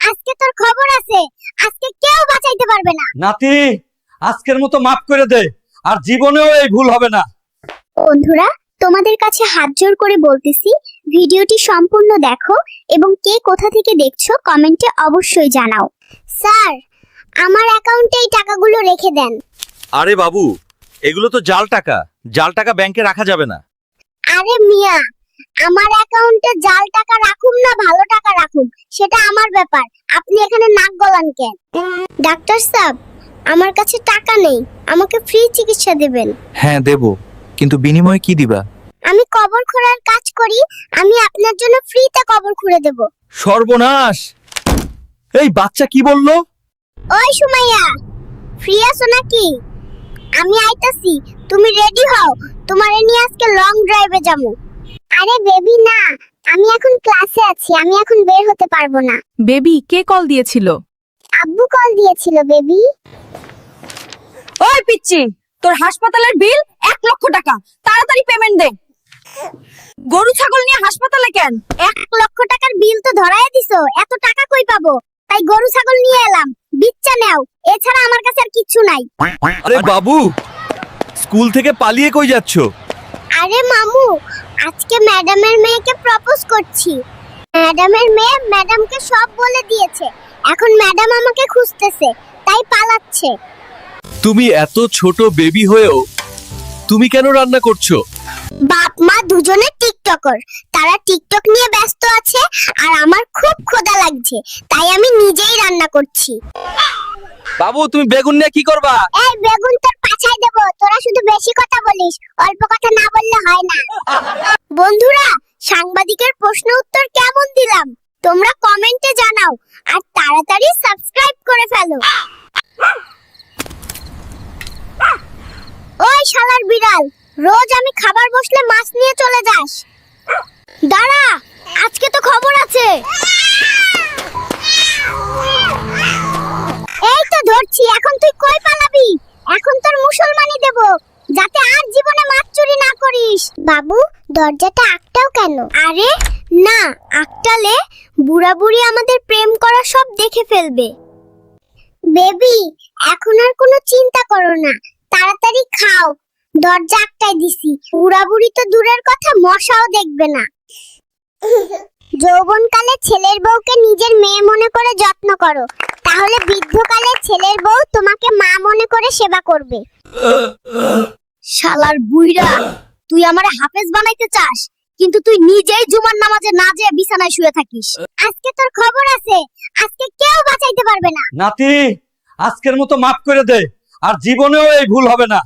আজকে তোর খবর আছে। আজকে কেউ বাঁচাইতে পারবে না। নাতি, আজকের মতো মাফ করে দে, আর জীবনেও এই ভুল হবে না। বন্ধুরা, তোমাদের কাছে হাত জোড় করে বলতেছি, ভিডিওটি সম্পূর্ণ দেখো এবং কে কোথা থেকে দেখছো কমেন্টে অবশ্যই জানাও। স্যার, আমার অ্যাকাউন্টে এই টাকাগুলো রেখে দেন। আরে বাবু, এগুলো তো জাল টাকা। জাল টাকা ব্যাংকে রাখা যাবে না। আরে মিয়া, আমার অ্যাকাউন্টে জাল টাকা রাখুম না ভালো টাকা রাখুম সেটা আমার ব্যাপার, আপনি এখানে নাক গলান কেন? ডাক্তার সাহেব, আমার কাছে টাকা নেই, আমাকে ফ্রি চিকিৎসা দেবেন। হ্যাঁ দেব, কিন্তু বিনিময়ে কি দিবা? আমি কবর খোঁড়ার কাজ করি, আমি আপনার জন্য ফ্রিতে কবর খুঁড়ে দেব। সর্বনাশ! এই বাচ্চা কি বললো? ওই সুমাইয়া, ফ্রি আছো নাকি? আমি আইতাছি, তুমি রেডি হও, তোমারে নিয়ে আজকে লং ড্রাইভে যাবো। আরে বেবি না, আমি এখন ক্লাসে আছি, আমি এখন বের হতে পারবো না। বেবি, কে কল দিয়েছিল? আব্বু কল দিয়েছিল বেবি। ওই পিচ্চি, তোর হাসপাতালের বিল 1 লক্ষ টাকা, তাড়াতাড়ি পেমেন্ট দে। গরু ছাগল নিয়ে হাসপাতালে কেন? 1 লক্ষ টাকার বিল তো ধরায় দিছো, এত টাকা কই পাবো? তাই গরু ছাগল নিয়ে এলাম, বিচ্চা নাও, এছাড়া আমার কাছে আর কিচ্ছু নাই। আরে বাবু, স্কুল থেকে পালিয়ে কই যাচ্ছ? আরে মামু, আজকে ম্যাডামের মেয়েকে প্রপোজ করছি। ম্যাডামের মেয়ে ম্যাডামকে সব বলে দিয়েছে, এখন ম্যাডাম আমাকে খুঁজতেছে, তাই পালাচ্ছে। তুমি এত ছোট বেবি হয়েও তুমি কেন রান্না করছো? বাপ মা দুজনে টিকটকার, তারা টিকটক নিয়ে ব্যস্ত আছে, আর আমার খুব ক্ষুধা লাগছে, তাই আমি নিজেই রান্না করছি। বাবু, তুমি বেগুন নিয়ে কি করবা? এই বেগুন তোর পাছায় দেব, তোরা শুধু বেশি কথা বলিস, অল্প কথা না বললে হয় না। বন্ধুরা, সাংবাদিকের প্রশ্ন উত্তর কেমন দিলাম তোমরা কমেন্টে জানাও, আর তাড়াতাড়ি সাবস্ক্রাইব করে ফেলো। ওই শালার বিড়াল, রোজ আমি খাবার বসলে মাছ নিয়ে চলে যাস। দাঁড়া, আজকে তো খবর আছে। এই তো ধরছি, এখন তুই কই পালাবি? এখন তোর মুসলমানি দেব, যাতে আর জীবনে মাছ চুরি না করিস। বাবু, দরজাটা আটকাও কেন? আরে না, আটকালে বুড়া বুড়ি আমাদের প্রেম করা সব দেখে ফেলবে। বেবি, এখন আর কোনো চিন্তা করো না, তাড়াতাড়ি খাও, দরজা আটকাই দিছি। বুড়া বুড়ি তো দূরের কথা, মশাও দেখবে না। যৌবনকালে ছেলের বউকে নিজের মেয়ে মনে করে যত্ন করো, তাহলে বৃদ্ধকালে ছেলের বউ তোমাকে মা মনে করে সেবা করবে। শালার বুইড়া, তুই আমারে হাফেজ বানাইতে চাস, কিন্তু তুই নিজেই জুমার নামাজে না যেয়ে বিছানায় শুয়ে থাকিস। আজকে তোর খবর আছে, আজকে কেউ বাঁচাইতে পারবে না। নাতি, আজকের মতো মাফ করে দে, আর জীবনেও এই ভুল হবে না।